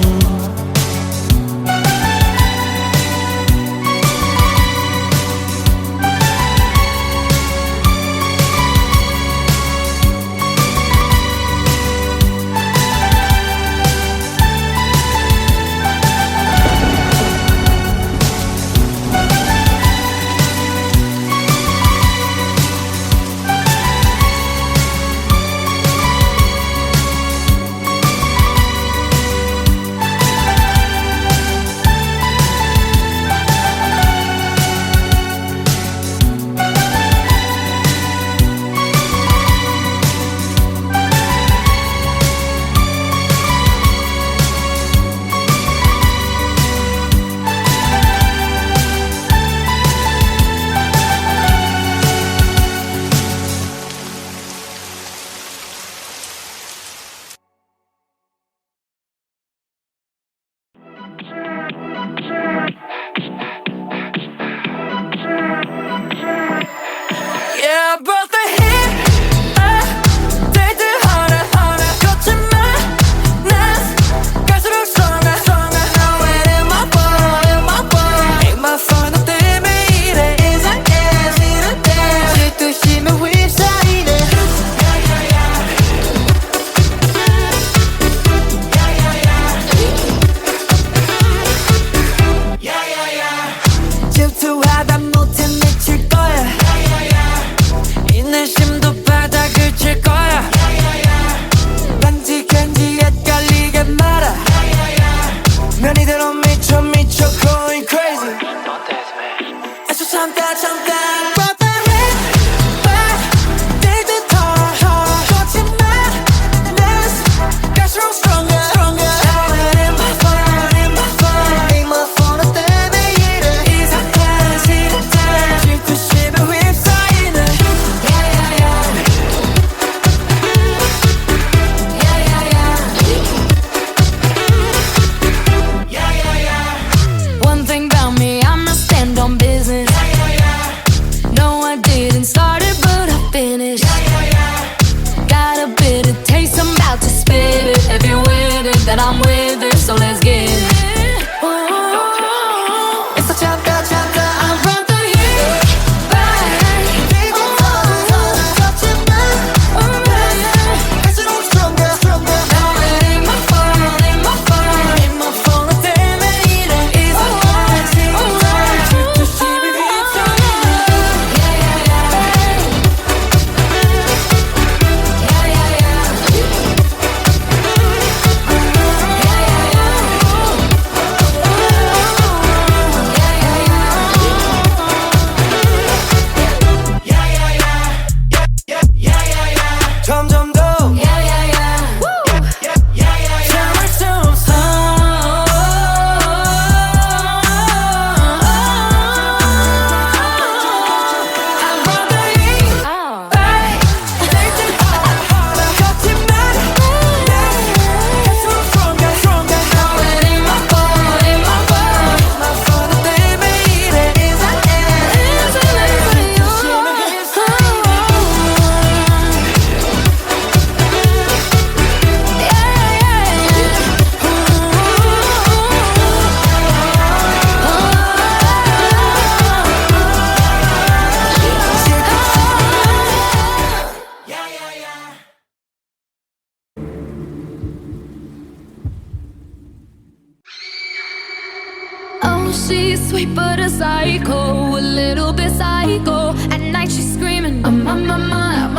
sweet but a psycho, a little bit psycho. At night she's screaming, I'm on my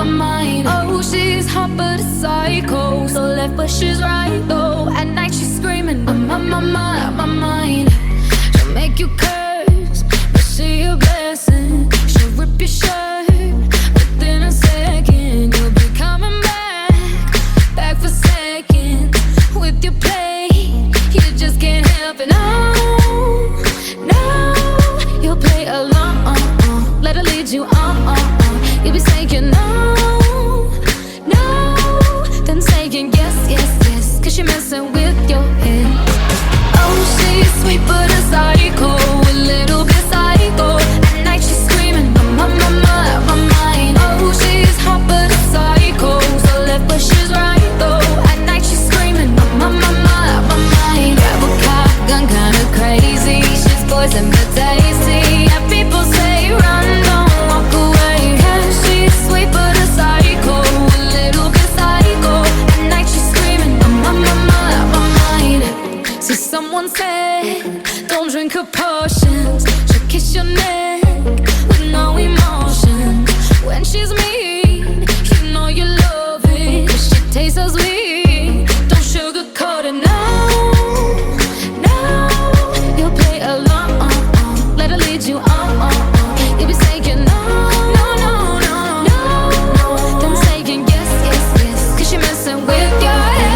mind. Oh, she's hot but a psycho, so left but she's right though. At night she's screaming, I'm on my mind. She'll make you curse, but she a blessing. She'll rip your shirt within a second. You'll be coming back for seconds with your play. You just can't help it. No, you'll play along. Let her lead you on. You'll be saying no, then saying yes, 'cause she's messing with your head. Oh, she's sweet but a psycho, a little bit psycho. At night she's screaming, I'm on my mind. Oh, she's hot but a psycho, so left but she's right though. At night she's screaming, I'm on my mind. Grab a car, gun kinda crazy. She's poison but tasty. Yeah, people say run, don't walk away. Yeah, she's sweet but a psycho, a little bit psycho. At night she's screaming, I'm on my mind. See, someone said, don't drink her potions. She'll kiss your neck with no emotion. When she's mean, you know you love it. 'Cause she tastes so sweet, don't sugarcoat it. No, you'll play along. Let her lead you on. You'll be saying no, then saying yes, 'cause she's messing with your head.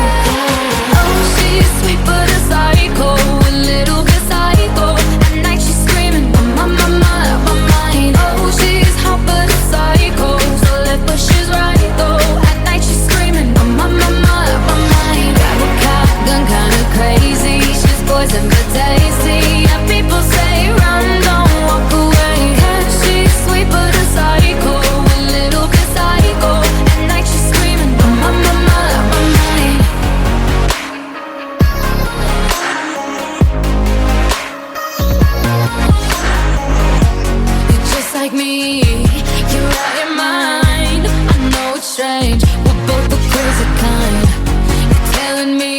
Oh, she's sweet but a psycho, a little bit psycho. At night she's screaming, I'm on my mind. Oh, she's hot but a psycho, so left but she's right though. At night she's screaming, I'm on my mind. Grab a car, gun kinda crazy. She's poison but tasty. Yeah, people say run, don't walk away. Yeah, she's sweet but a psycho, a little bit psycho. At night she's screaming, I'm on my mind. You're just like me, you're out your mind. I know it's strange, we're both the crazy kind. You're telling me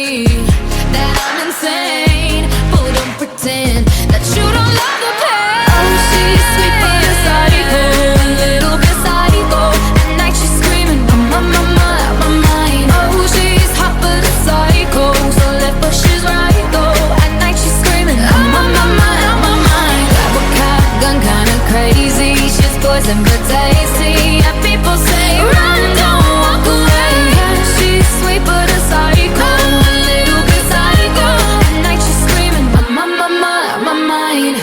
that I'm insane, but don't pretend that you don't love the pain. Oh, she's sweet but a psycho, a little bit psycho. At night she's screaming, I'm on my mind. Oh, she's hot but a psycho, so left but she's right though. At night she's screaming, I'm on my mind. Grab a car, gun kinda crazy. She's poison but tasty. Yeah, people say run, don't walk away. Yeah, she's sweet but a psycho, a little bit psycho. At night she's screaming, I'm on my mind.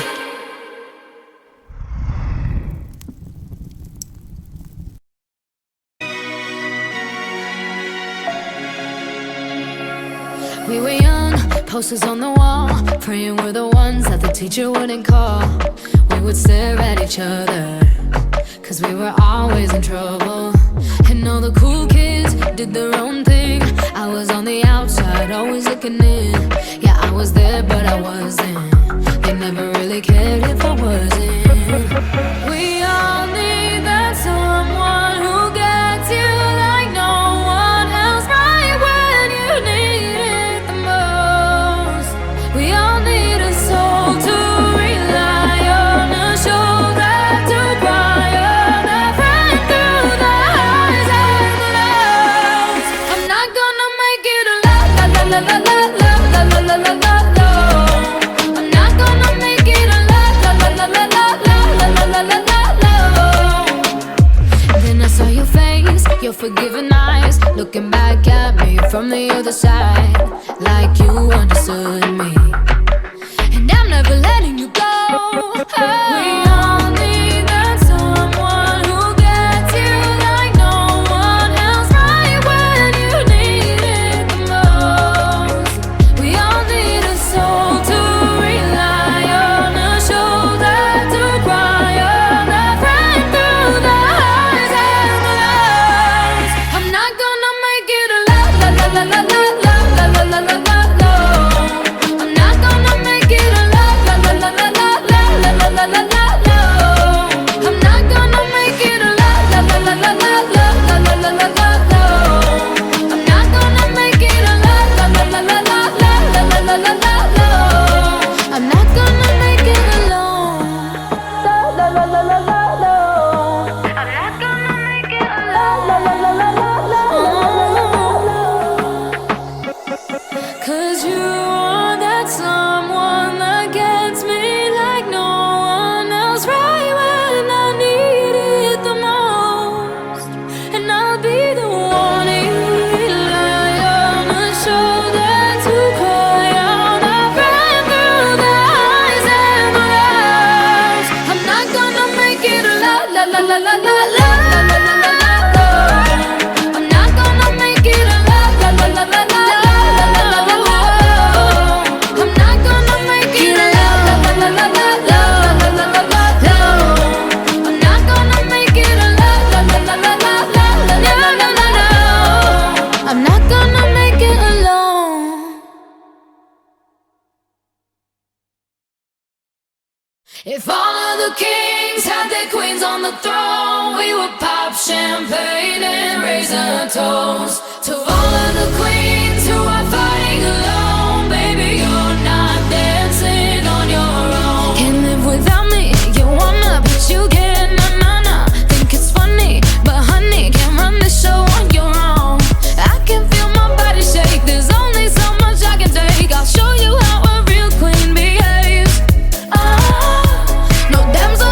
We were young, posters on the wall, praying we're the ones that the teacher wouldn't call. We would stare at each other, 'cause we were always in trouble. And all the cool kids did their own thing. I was on the outside, always looking in. Yeah, I was there, but I wasn't. They never really cared if I wasn't. We all need that someone who gets you like no one else, right when you need it the most. We all need a soul to rely on, a shoulder to cry on, a friend through the highs and the lows. I'm not gonna make it a la la la la la la la la la la la la la. I'm not gonna make it a la la la la la la la la la la la la. Then I saw your face, your forgiving eyes, looking back at me from the other side, like you understood me. And I'm never letting you go. We all need that someone who gets you like no one else, right when you need it the most. We all need a soul to rely on, a shoulder to cry on, a friend through the highs and the lows. I'm not gonna make it a la la la la la la la la la la la la. I'm not gonna make it a la la la la la la la la la la la. If all of the kings had their queens on the throne, we would pop champagne and raise a toast to all of the queens who are fighting alone. Baby, you're not dancing on your own. Can't live without me, you wanna, but you can't. Nah, nah, nah. Think it's funny, but honey, can't run the show on your own. I can feel my body shake. There's only so much I can take. I'll show you how a real queen behaves. No damsel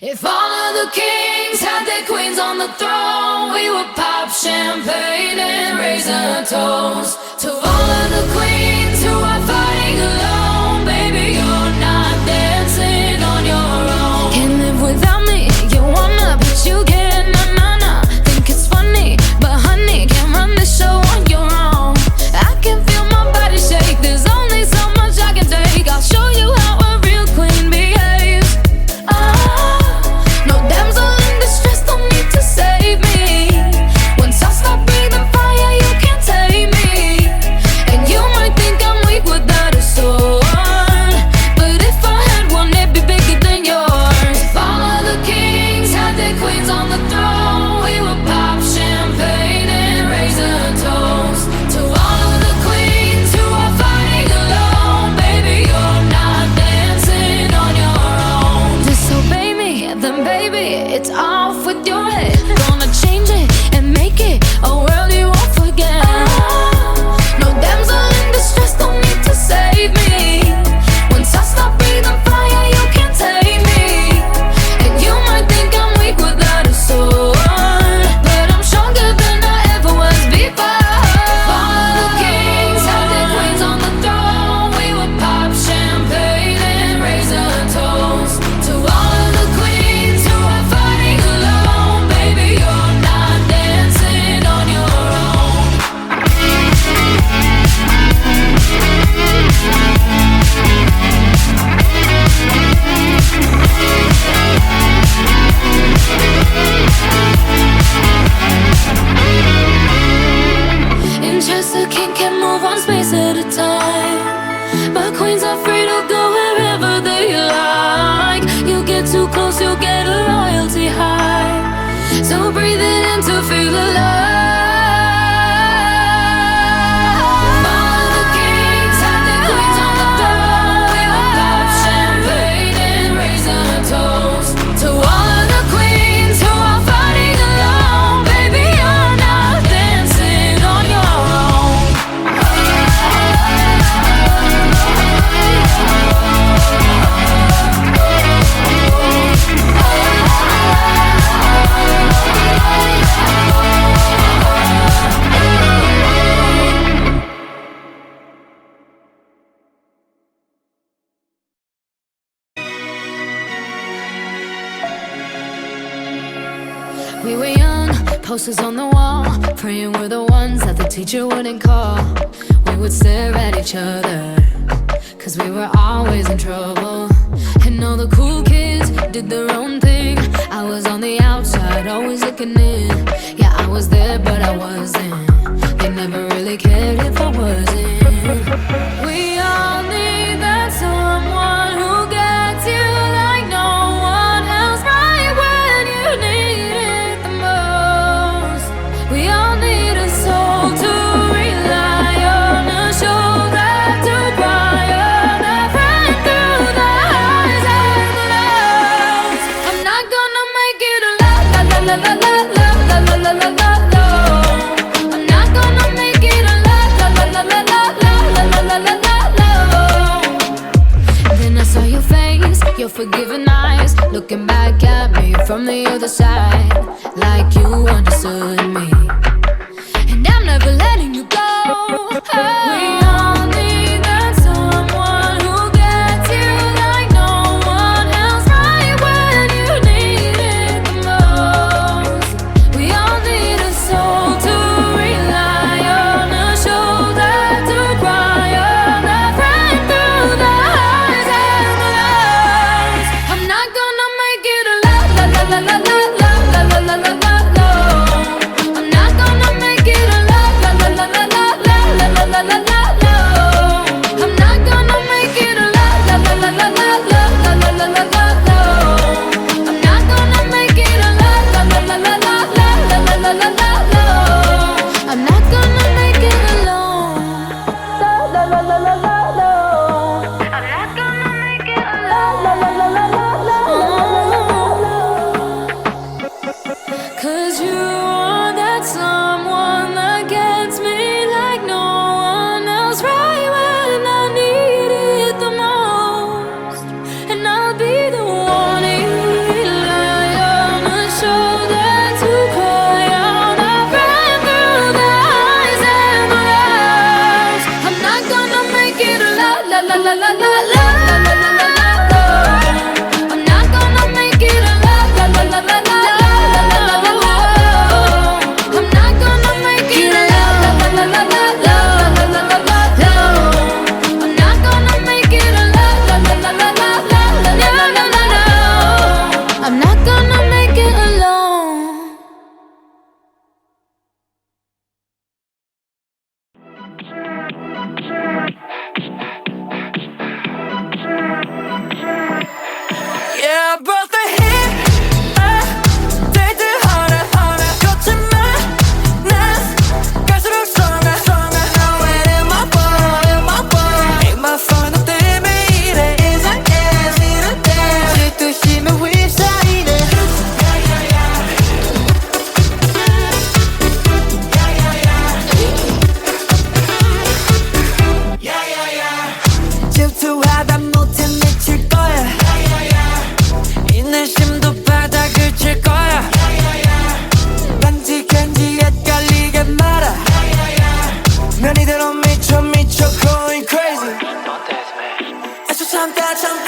If all of the kings had their queens on the throne, we would pop champagne and raise a toast to all of the queens who are fighting alone. Baby, you're not dancing on your own. Can't live without me, you wanna, but you can't. Nah. Think it's funny, but honey, can't run the show on your own. I can feel my body shake, there's only so much I can take. I'll show you how a real queen behaves. No damsel in distress, don't need to save me. Once I stop breathing fire, you can't take me. And you might think I'm weak without a sword, but if I had one, it'd be bigger than yours. If all of the kings had their queens on the throne, we would pop champagne and raise a toast to all of the queens who are fighting alone. Baby, you're not dancing on your own. Disobey me, then baby, it's off with your head. Gonna change it and make it a world you won't forget. No damsel in distress, don't need to save me. Once I stop breathing fire, you can't take me. And you might think I'm weak without a sword, but I'm stronger than I ever was before. If all of the kings had their queens on the throne, we would pop champagne and raise a toast to all of the queens who are fighting alone. Baby, you're not dancing on your own. In Chester, king can move one space at a time, but queens are free to go wherever they like. You get too close, you'll get a royalty high. So breathe it in to feel alive. All of the kings had their queens on the throne. We would pop champagne and raise a toast to all of the queens who are fighting alone. Baby, you're not dancing on your own. We were young, posters on the wall, praying we're the ones that the teacher wouldn't call. We would stare at each other, cause we were always in trouble. And all the cool kids did their own thing. I was on the outside, always looking in. Yeah, I was there, but I wasn't. They never really cared if I wasn't. We all need that someone who gets you like no one else, right when you need it the most. We all need a soul to rely on, a shoulder to cry on, a friend through the highs and the lows. I'm not gonna make it a la la la la la la la la la la la la. I'm not gonna make it a la la la la la la la la la la la. Then I saw your face, your forgiving eyes, looking back at me from the other side, like you understood me. And I'm never letting you go. We all need that someone who gets you like no one else, right when you need it the most. We all need a soul to rely on, a shoulder to cry on, a friend through the highs and the lows. I'm not gonna make it a la la la la la la la la la la la la. I'm not gonna make it a la la la la la la la la la la. la la. I'm not gonna make it alone. La la la la la la. I'm not gonna make it alone. La la la la la la. I'm not gonna make it alone. La la la la la la. I'm not gonna make it alone. Yeah, brought the heat. Take harder, harder. 거침만 난 갈수록 stronger, stronger. Now it in my phone, in my phone. In my phone, 너 때문에 이래. 이상해, 싫은데. 질투심에 휩싸이네. 질투하다 못해 미칠 거야. 인내심도 바닥을 칠 거야. 반지 간지 헷갈리게 말아. 난 이대로 미쳐 미쳐 going crazy. 애써 참다 참다